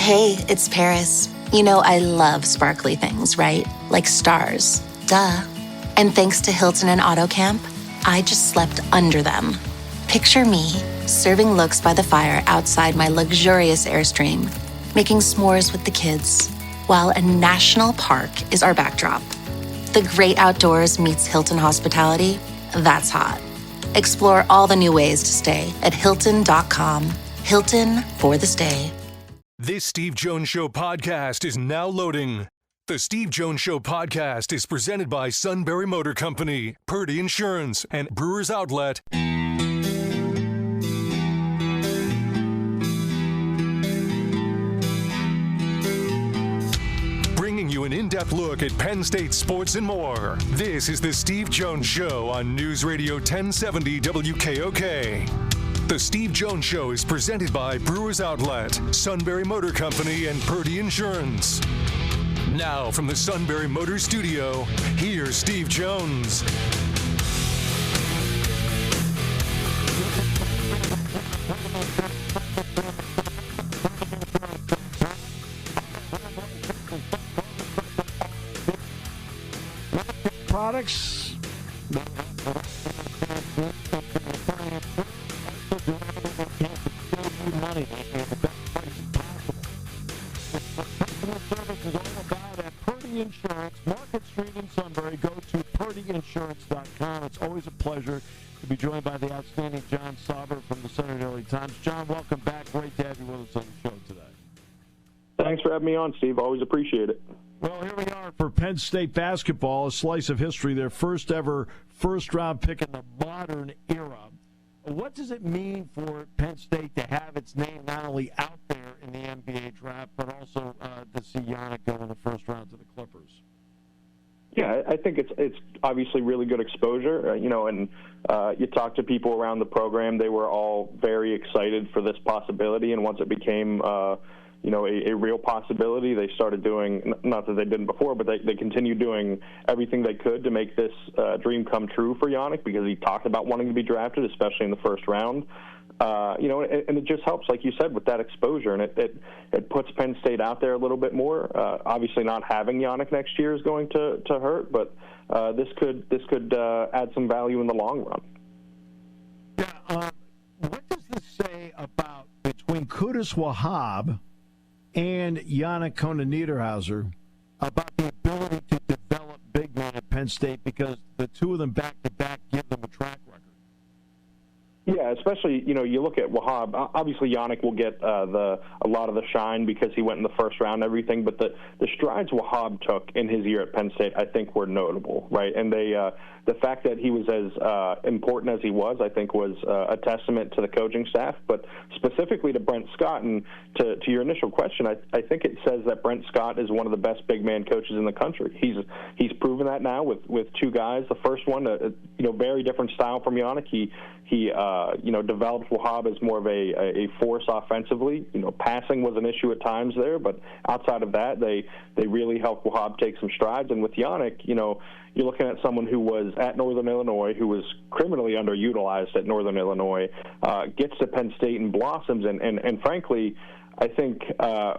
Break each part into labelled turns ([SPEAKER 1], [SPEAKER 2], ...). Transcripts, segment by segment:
[SPEAKER 1] Hey, it's Paris. You know I love sparkly things, right? Like stars. Duh. And thanks to Hilton and AutoCamp, I just slept under them. Picture me, serving looks by the fire outside my luxurious Airstream, making s'mores with the kids, while a national park is our backdrop. The great outdoors meets Hilton hospitality. That's hot. Explore all the new ways to stay at Hilton.com. Hilton for the stay.
[SPEAKER 2] This Steve Jones Show podcast is now loading. The Steve Jones Show podcast is presented by Sunbury Motor Company, Purdy Insurance, and Brewers Outlet. Bringing you an in-depth look at Penn State sports and more. This is the Steve Jones Show on News Radio 1070 WKOK. The Steve Jones Show is presented by Brewers Outlet, Sunbury Motor Company, and Purdy Insurance. Now from the Sunbury Motor Studio, here's Steve Jones.
[SPEAKER 3] Products. Money and the best prices possible. Customer service is all about at Purdy Insurance, Market Street in Sunbury. Go to purdyinsurance.com. It's always a pleasure to be joined by the outstanding Jon Sauber from the Sunday Daily Times. John, welcome back. Great to have you with us on the show today.
[SPEAKER 4] Thanks for having me on, Steve. Always appreciate it.
[SPEAKER 3] Well, here we are for Penn State basketball, a slice of history, their first ever first-round pick in the modern era. What does it mean for Penn State to have its name not only out there in the NBA draft, but also to see Yanic go in the first round to the Clippers?
[SPEAKER 4] Yeah, I think it's obviously really good exposure, and you talk to people around the program, they were all very excited for this possibility, and once it became a real possibility, they started doing, not that they didn't before, but they continued doing everything they could to make this dream come true for Yanic, because he talked about wanting to be drafted, especially in the first round. And it just helps, like you said, with that exposure, and it puts Penn State out there a little bit more. Obviously, not having Yanic next year is going to hurt, but this could add some value in the long run.
[SPEAKER 3] Yeah, what does this say about between Qudus Wahab and Yanic Konan Niederhauser about the ability to develop big men at Penn State, because the two of them back-to-back give them a track record?
[SPEAKER 4] Yeah, especially, you look at Wahab. Obviously, Yanic will get a lot of the shine because he went in the first round and everything, but the strides Wahab took in his year at Penn State, I think, were notable, right? And the fact that he was as important as he was, I think, was a testament to the coaching staff, but specifically to Brent Scott. And to your initial question, I think it says that Brent Scott is one of the best big man coaches in the country. He's proven that now with two guys. The first one, very different style from Yanic. He developed Wahab as more of a force offensively. Passing was an issue at times there, but outside of that, they really helped Wahab take some strides. And with Yanic, you're looking at someone who was at Northern Illinois, who was criminally underutilized at Northern Illinois, gets to Penn State and blossoms. And frankly, I think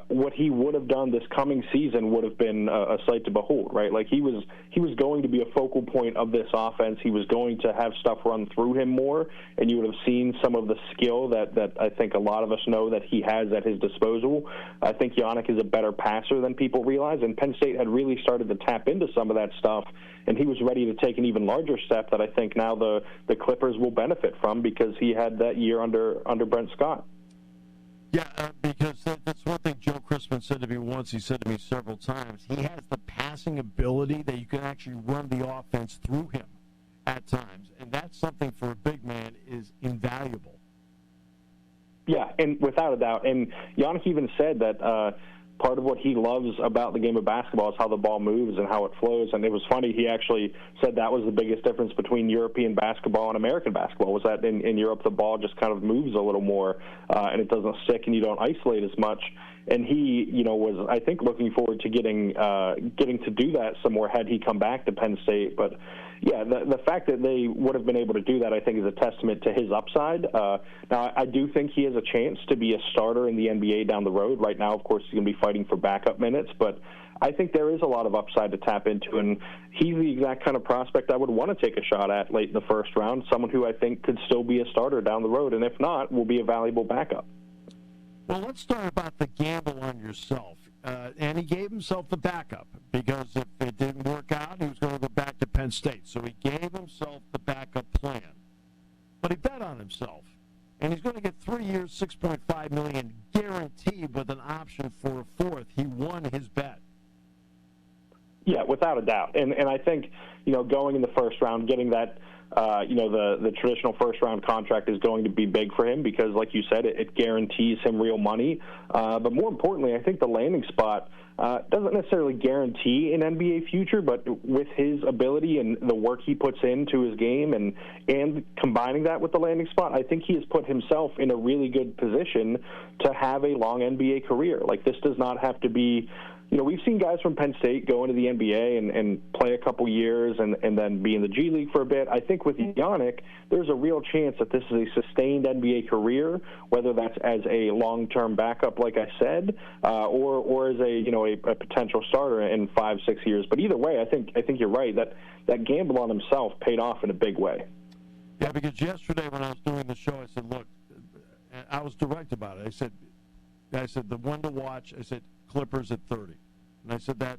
[SPEAKER 4] what he would have done this coming season would have been a sight to behold, right? Like he was going to be a focal point of this offense. He was going to have stuff run through him more, and you would have seen some of the skill that I think a lot of us know that he has at his disposal. I think Yanic is a better passer than people realize, and Penn State had really started to tap into some of that stuff, and he was ready to take an even larger step that I think now the Clippers will benefit from, because he had that year under Brent Scott.
[SPEAKER 3] Yeah, because that's one thing Joe Christman said to me once. He said to me several times, he has the passing ability that you can actually run the offense through him at times. And that's something for a big man is invaluable.
[SPEAKER 4] Yeah, and without a doubt. And Yanic even said that part of what he loves about the game of basketball is how the ball moves and how it flows. And it was funny, he actually said that was the biggest difference between European basketball and American basketball, was that in Europe the ball just kind of moves a little more and it doesn't stick and you don't isolate as much. and he, was, I think, looking forward to getting to do that some more had he come back to Penn State. But yeah, the fact that they would have been able to do that, I think, is a testament to his upside. Now, I do think he has a chance to be a starter in the NBA down the road. Right now, of course, he's going to be fighting for backup minutes, but I think there is a lot of upside to tap into, and he's the exact kind of prospect I would want to take a shot at late in the first round, someone who I think could still be a starter down the road, and if not, will be a valuable backup.
[SPEAKER 3] Well, let's talk about the gamble on yourself. And he gave himself the backup because if it didn't work out, he was going to go back to Penn State. So he gave himself the backup plan. But he bet on himself. And he's going to get 3 years, $6.5 million guaranteed with an option for a fourth. He won his bet.
[SPEAKER 4] Yeah, without a doubt. And I think, going in the first round, getting that, the traditional first-round contract is going to be big for him because, like you said, it guarantees him real money. But more importantly, I think the landing spot doesn't necessarily guarantee an NBA future, but with his ability and the work he puts into his game and combining that with the landing spot, I think he has put himself in a really good position to have a long NBA career. Like, this does not have to be... we've seen guys from Penn State go into the NBA and play a couple years and then be in the G League for a bit. I think with Yanic, there's a real chance that this is a sustained NBA career, whether that's as a long-term backup, like I said, or as a potential starter in 5-6 years. But either way, I think you're right that gamble on himself paid off in a big way.
[SPEAKER 3] Yeah, because yesterday when I was doing the show, I said, look, I was direct about it. I said the one to watch. I said Clippers at 30. And I said that,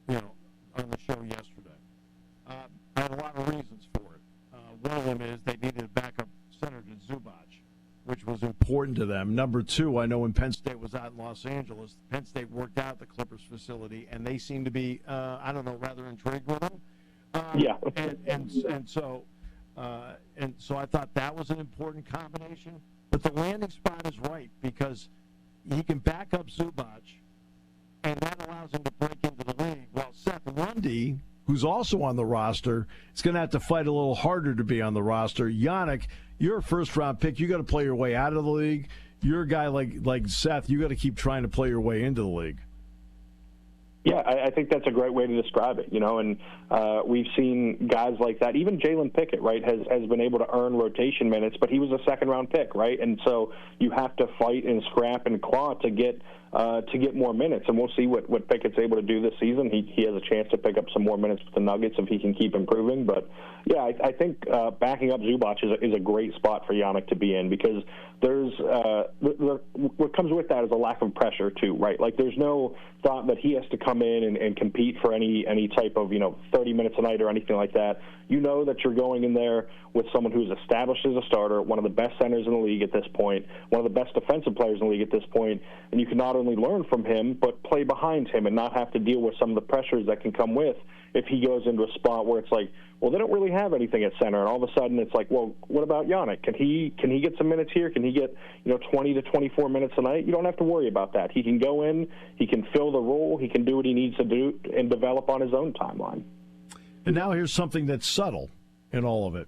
[SPEAKER 3] on the show yesterday. I had a lot of reasons for it. One of them is they needed a backup center to Zubac, which was important to them. Number two, I know when Penn State was out in Los Angeles, Penn State worked out the Clippers facility, and they seemed to be, rather intrigued with them.
[SPEAKER 4] Yeah.
[SPEAKER 3] And so I thought that was an important combination. But the landing spot is right because he can back up Zubac, and that allows him to break into the league. While Seth Lundy, who's also on the roster, is going to have to fight a little harder to be on the roster. Yanic, you're a first-round pick. You got to play your way out of the league. You're a guy like Seth. You got to keep trying to play your way into the league.
[SPEAKER 4] Yeah, I think that's a great way to describe it, and we've seen guys like that. Even Jalen Pickett, right, has been able to earn rotation minutes, but he was a second-round pick, right? And so you have to fight and scrap and claw to get more minutes, and we'll see what Pickett's able to do this season. He has a chance to pick up some more minutes with the Nuggets if he can keep improving. But, yeah, I think backing up Zubac is a great spot for Yanic to be in because there's what comes with that is a lack of pressure, too, right? Like, there's no thought that he has to come in and compete for any type of, 30 minutes a night or anything like that. You know that you're going in there with someone who's established as a starter, one of the best centers in the league at this point, one of the best defensive players in the league at this point, and you can not only learn from him, but play behind him and not have to deal with some of the pressures that can come with if he goes into a spot where it's like, well, they don't really have anything at center, and all of a sudden it's like, well, what about Yanic? Can he get some minutes here? Can he get 20 to 24 minutes a night? You don't have to worry about that. He can go in, he can fill the role, he can do what he needs to do and develop on his own timeline.
[SPEAKER 3] And now here's something that's subtle in all of it.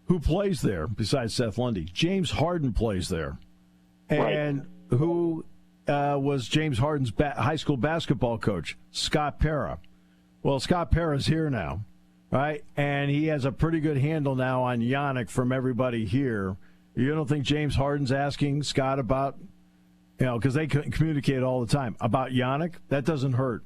[SPEAKER 3] Who plays there besides Seth Lundy? James Harden plays there. And
[SPEAKER 4] right.
[SPEAKER 3] Who was James Harden's high school basketball coach? Scott Pera. Well, Scott Pera's here now, right? And he has a pretty good handle now on Yanic from everybody here. You don't think James Harden's asking Scott about, because they communicate all the time, about Yanic? That doesn't hurt.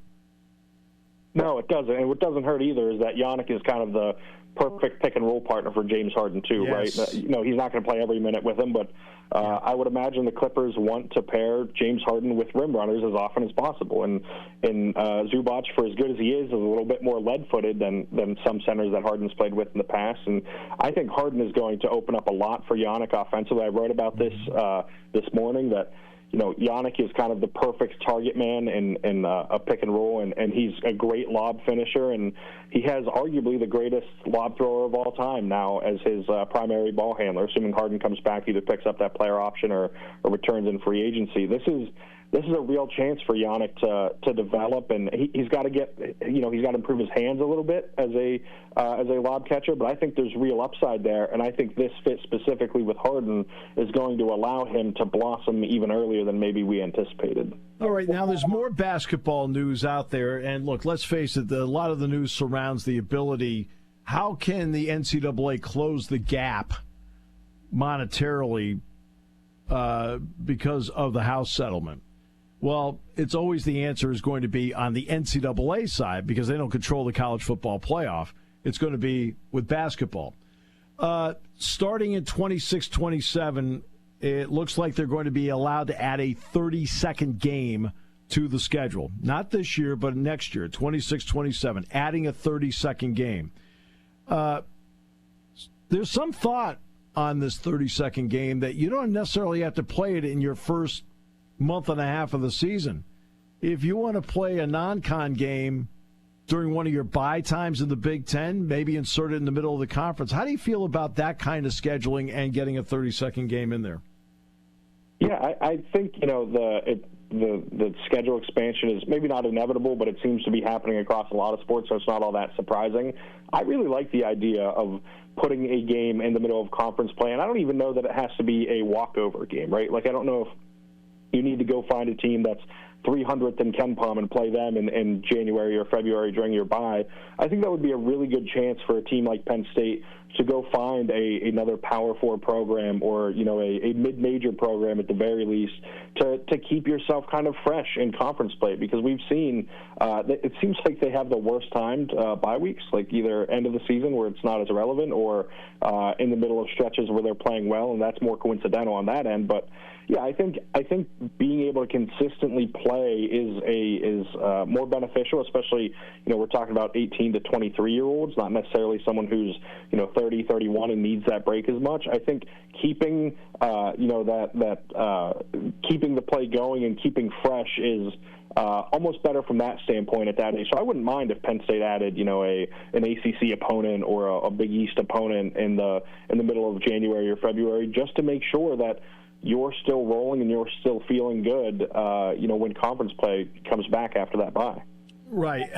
[SPEAKER 4] No, it doesn't. And what doesn't hurt either is that Yanic is kind of the perfect pick-and-roll partner for James Harden, too,
[SPEAKER 3] yes.
[SPEAKER 4] Right? He's not going to play every minute with him, but I would imagine the Clippers want to pair James Harden with rim runners as often as possible. And Zubac, for as good as he is a little bit more lead-footed than some centers that Harden's played with in the past. And I think Harden is going to open up a lot for Yanic offensively. I wrote about this morning that Yanic is kind of the perfect target man in a pick and roll, and he's a great lob finisher, and he has arguably the greatest lob thrower of all time now as his primary ball handler, assuming Harden comes back, either picks up that player option or returns in free agency. This is this is a real chance for Yanic to develop, and he's got to he's got to improve his hands a little bit as a lob catcher. But I think there's real upside there, and I think this fit specifically with Harden is going to allow him to blossom even earlier than maybe we anticipated.
[SPEAKER 3] All right, now there's more basketball news out there, and look, let's face it, a lot of the news surrounds the ability. How can the NCAA close the gap monetarily because of the House settlement? Well, it's always the answer is going to be on the NCAA side because they don't control the college football playoff. It's going to be with basketball. Starting in 26-27, it looks like they're going to be allowed to add a 30-second game to the schedule. Not this year, but next year, 26-27, adding a 30-second game. There's some thought on this 30-second game that you don't necessarily have to play it in your first month and a half of the season. If you want to play a non-con game during one of your bye times in the Big Ten, maybe insert it in the middle of the conference. How do you feel about that kind of scheduling and getting a 30-second game in there?
[SPEAKER 4] Yeah, I think, the schedule expansion is maybe not inevitable, but it seems to be happening across a lot of sports, so it's not all that surprising. I really like the idea of putting a game in the middle of conference play, and I don't even know that it has to be a walkover game, right? Like, I don't know if you need to go find a team that's 300th in KenPom and play them in January or February during your bye. I think that would be a really good chance for a team like Penn State to go find another Power 4 program or, a mid-major program at the very least to keep yourself kind of fresh in conference play, because we've seen it seems like they have the worst timed bye weeks, like either end of the season where it's not as relevant or in the middle of stretches where they're playing well, and that's more coincidental on that end. But yeah, I think being able to consistently play is more beneficial, especially, we're talking about 18 to 23-year-olds, not necessarily someone who's, 30, 31 and needs that break as much. I think keeping, keeping the play going and keeping fresh is almost better from that standpoint at that age. So I wouldn't mind if Penn State added, an ACC opponent or a Big East opponent in the middle of January or February, just to make sure that you're still rolling and you're still feeling good, when conference play comes back after that bye.
[SPEAKER 3] Right.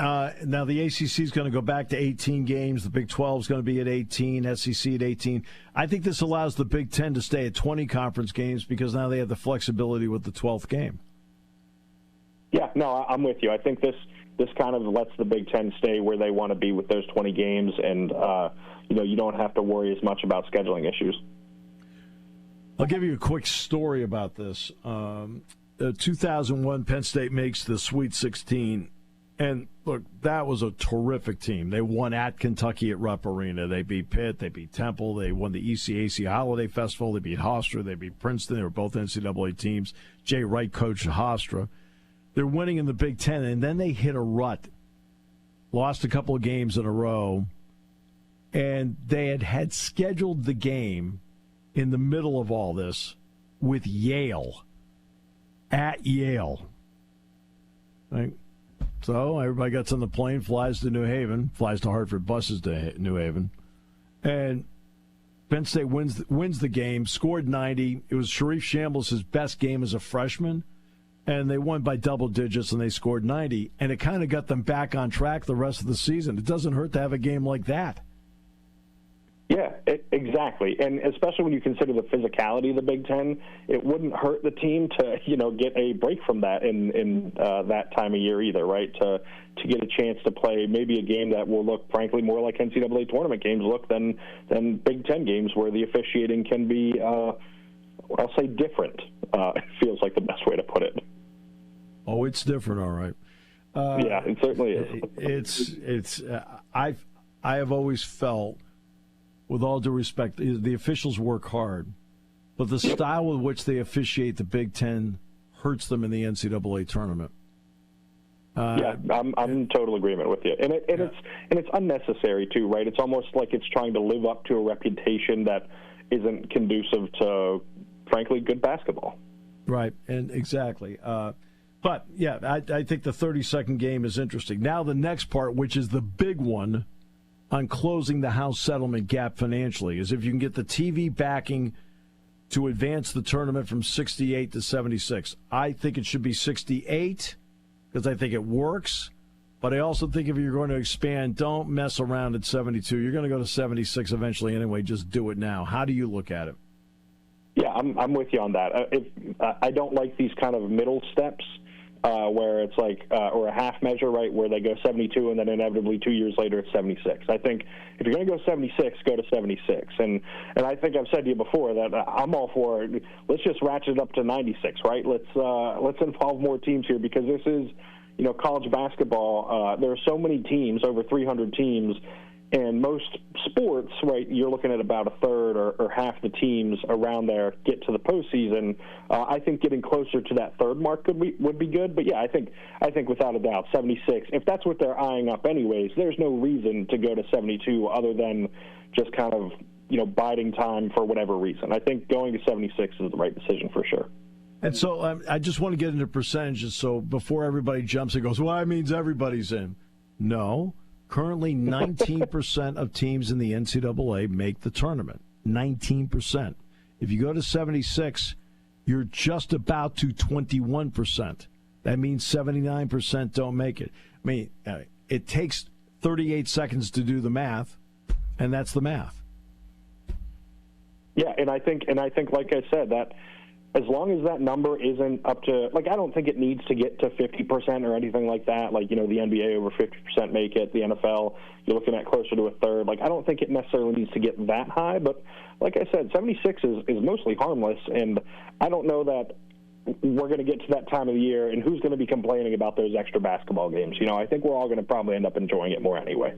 [SPEAKER 3] Now, the ACC is going to go back to 18 games. The Big 12 is going to be at 18, SEC at 18. I think this allows the Big 10 to stay at 20 conference games because now they have the flexibility with the 12th game.
[SPEAKER 4] Yeah, no, I'm with you. I think this kind of lets the Big 10 stay where they want to be with those 20 games, and, you don't have to worry as much about scheduling issues.
[SPEAKER 3] I'll give you a quick story about this. 2001, Penn State makes the Sweet 16. And, look, that was a terrific team. They won at Kentucky at Rupp Arena. They beat Pitt. They beat Temple. They won the ECAC Holiday Festival. They beat Hofstra. They beat Princeton. They were both NCAA teams. Jay Wright coached Hofstra. They're winning in the Big Ten, and then they hit a rut. Lost a couple of games in a row. And they had scheduled the game in the middle of all this with Yale, at Yale. Right? So everybody gets on the plane, flies to New Haven, flies to Hartford, buses to New Haven. And Penn State wins the game, scored 90. It was Sharif Shambles' best game as a freshman, and they won by double digits, and they scored 90. And it kind of got them back on track the rest of the season. It doesn't hurt to have a game like that.
[SPEAKER 4] Yeah, exactly. And especially when you consider the physicality of the Big Ten, it wouldn't hurt the team to, get a break from that in that time of year either, right? To get a chance to play maybe a game that will look, frankly, more like NCAA tournament games look than Big Ten games where the officiating can be, I'll say, different. It feels like the best way to put it.
[SPEAKER 3] Oh, it's different, all right.
[SPEAKER 4] Yeah, it certainly is.
[SPEAKER 3] I have always felt, with all due respect, the officials work hard, but the style with which they officiate the Big Ten hurts them in the NCAA tournament.
[SPEAKER 4] Yeah, I'm in total agreement with you, and it's unnecessary too, right? It's almost like it's trying to live up to a reputation that isn't conducive to, frankly, good basketball.
[SPEAKER 3] Right, and exactly. But yeah, I think the 30-second game is interesting. Now the next part, which is the big one, on closing the House settlement gap financially, is if you can get the TV backing to advance the tournament from 68 to 76. I think it should be 68 because I think it works. But I also think if you're going to expand, don't mess around at 72. You're going to go to 76 eventually anyway. Just do it now. How do you look at it?
[SPEAKER 4] Yeah, I'm with you on that. I don't like these kind of middle steps where it's like, or a half measure, right, where they go 72 and then inevitably 2 years later it's 76. I think if you're going to go 76, go to 76. And I think I've said to you before that I'm all for it. Let's just ratchet it up to 96, right? Let's involve more teams here because this is, college basketball. There are so many teams, over 300 teams, and most sports, right, you're looking at about a third or half the teams around there get to the postseason. I think getting closer to that third mark would be good. But, yeah, I think without a doubt, 76, if that's what they're eyeing up anyways, there's no reason to go to 72 other than just kind of, biding time for whatever reason. I think going to 76 is the right decision for sure.
[SPEAKER 3] And so I just want to get into percentages so before everybody jumps and goes, well, that means everybody's in. No. Currently, 19% of teams in the NCAA make the tournament. 19%. If you go to 76, you're just about to 21%. That means 79% don't make it. I mean, it takes 38 seconds to do the math, and that's the math.
[SPEAKER 4] Yeah, and I think, like I said, that as long as that number isn't up to, I don't think it needs to get to 50% or anything like that. The NBA over 50% make it. The NFL, you're looking at closer to a third. I don't think it necessarily needs to get that high. But like I said, 76 is mostly harmless. And I don't know that we're going to get to that time of the year and who's going to be complaining about those extra basketball games. I think we're all going to probably end up enjoying it more anyway.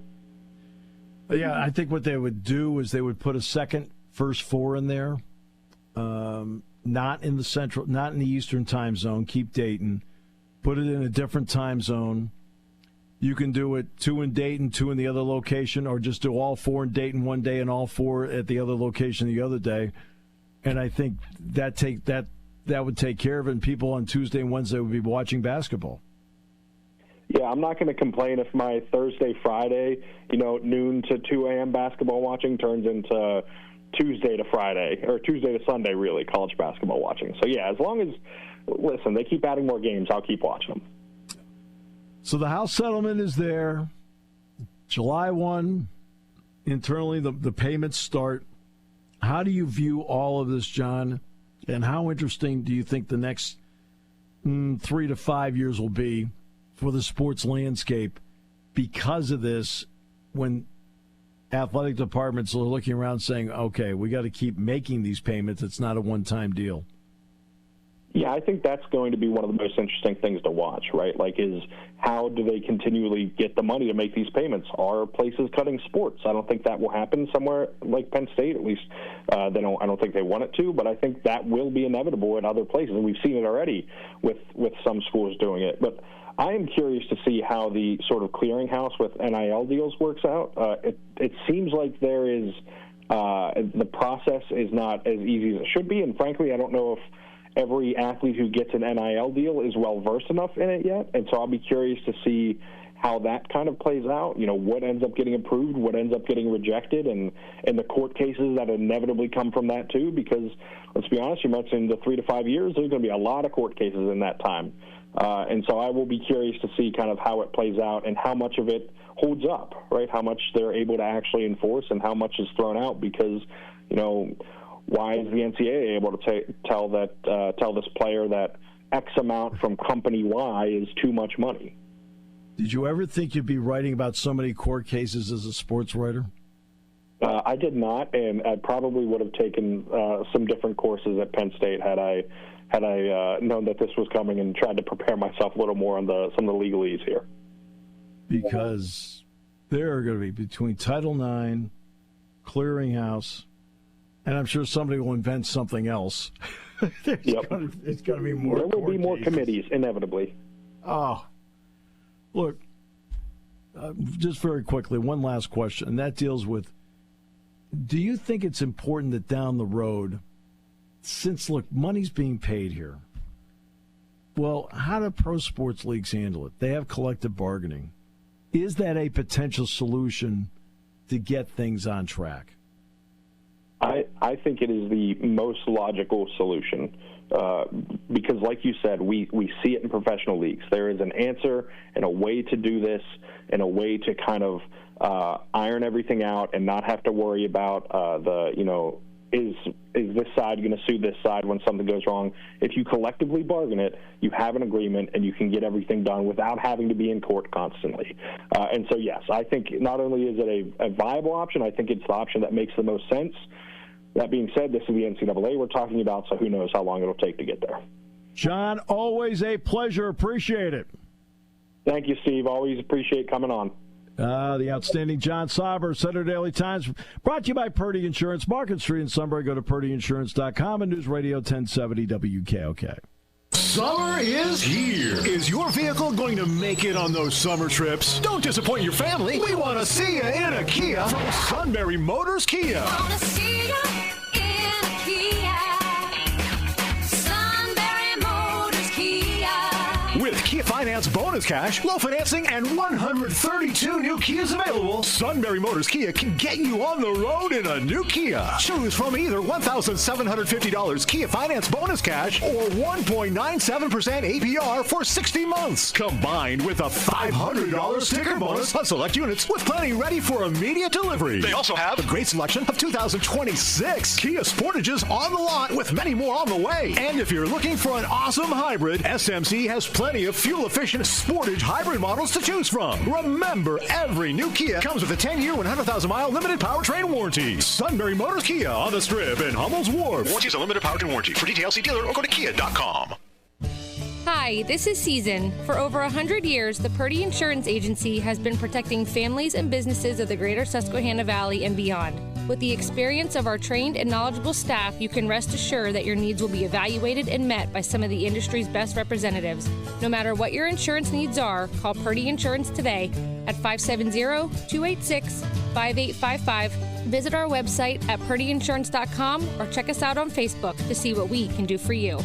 [SPEAKER 3] Yeah, I think what they would do is they would put a second first four in there. Not in the central, not in the Eastern time zone. Keep Dayton. Put it in a different time zone. You can do it 2 in Dayton, 2 in the other location, or just do all 4 in Dayton one day and all 4 at the other location the other day. And I think that would take care of it, and people on Tuesday and Wednesday would be watching basketball.
[SPEAKER 4] Yeah, I'm not going to complain if my Thursday, Friday, noon to 2 a.m. basketball watching turns into Tuesday to Friday, or Tuesday to Sunday, really, college basketball watching. So, yeah, as long as, listen, they keep adding more games, I'll keep watching them.
[SPEAKER 3] So the House settlement is there. July 1, internally, the payments start. How do you view all of this, John? And how interesting do you think the next 3 to 5 years will be for the sports landscape because of this when athletic departments are looking around saying, okay, we got to keep making these payments. It's not a one-time deal.
[SPEAKER 4] Yeah, I think that's going to be one of the most interesting things to watch, right? Is how do they continually get the money to make these payments? Are places cutting sports? I don't think that will happen somewhere like Penn State, at least. I don't think they want it to, but I think that will be inevitable in other places, and we've seen it already with some schools doing it. But I am curious to see how the sort of clearinghouse with NIL deals works out. It seems like there is the process is not as easy as it should be, and frankly, I don't know if every athlete who gets an NIL deal is well-versed enough in it yet, and so I'll be curious to see how that kind of plays out, what ends up getting approved, what ends up getting rejected, and the court cases that inevitably come from that too, because let's be honest, you mentioned the 3 to 5 years, there's going to be a lot of court cases in that time. And so I will be curious to see kind of how it plays out and how much of it holds up, right? How much they're able to actually enforce and how much is thrown out because, why is the NCAA able to tell this player that X amount from company Y is too much money?
[SPEAKER 3] Did you ever think you'd be writing about so many court cases as a sports writer?
[SPEAKER 4] I did not, and I probably would have taken some different courses at Penn State had I known that this was coming and tried to prepare myself a little more on some of the legalese here.
[SPEAKER 3] Because there are going to be between Title IX, clearinghouse, and I'm sure somebody will invent something else. It's going to be more.
[SPEAKER 4] There will be more committees, inevitably.
[SPEAKER 3] Oh, look, just very quickly, one last question, and that deals with, do you think it's important that down the road, since, look, money's being paid here, well, how do pro sports leagues handle it? They have collective bargaining. Is that a potential solution to get things on track?
[SPEAKER 4] I I think it is the most logical solution because, like you said, we see it in professional leagues. There is an answer and a way to do this and a way to kind of iron everything out and not have to worry about is this side going to sue this side when something goes wrong? If you collectively bargain it, you have an agreement and you can get everything done without having to be in court constantly. And so, yes, I think not only is it a viable option, I think it's the option that makes the most sense. That being said, this is the NCAA we're talking about, so who knows how long it'll take to get there.
[SPEAKER 3] John, always a pleasure. Appreciate it.
[SPEAKER 4] Thank you, Steve. Always appreciate coming on.
[SPEAKER 3] The outstanding John Sauber, Center Daily Times, brought to you by Purdy Insurance, Market Street in Sunbury. Go to purdyinsurance.com and News Radio 1070 WKOK.
[SPEAKER 5] Summer is here. Is your vehicle going to make it on those summer trips? Don't disappoint your family. We want to see you in a Kia from Sunbury Motors Kia.
[SPEAKER 6] Want to see you in a Kia. Sunbury Motors Kia.
[SPEAKER 5] With Kia Finance bonus cash, low financing, and 132 new Kias available, Sunbury Motors Kia can get you on the road in a new Kia. Choose from either $1,750 Kia Finance bonus cash or 1.97% APR for 60 months, combined with a $500 sticker bonus on select units with plenty ready for immediate delivery. They also have a great selection of 2026 Kia Sportages on the lot with many more on the way. And if you're looking for an awesome hybrid, SMC has plenty of fuel-efficient Sportage hybrid models to choose from. Remember, every new Kia comes with a 10-year, 100,000-mile limited powertrain warranty. Sunbury Motors Kia on the Strip in Hummel's Wharf. Warranty is a limited powertrain warranty. For details, see dealer or go to kia.com.
[SPEAKER 7] Hi, this is Season. For over 100 years, the Purdy Insurance Agency has been protecting families and businesses of the greater Susquehanna Valley and beyond. With the experience of our trained and knowledgeable staff, you can rest assured that your needs will be evaluated and met by some of the industry's best representatives. No matter what your insurance needs are, call Purdy Insurance today at 570-286-5855. Visit our website at purdyinsurance.com or check us out on Facebook to see what we can do for you.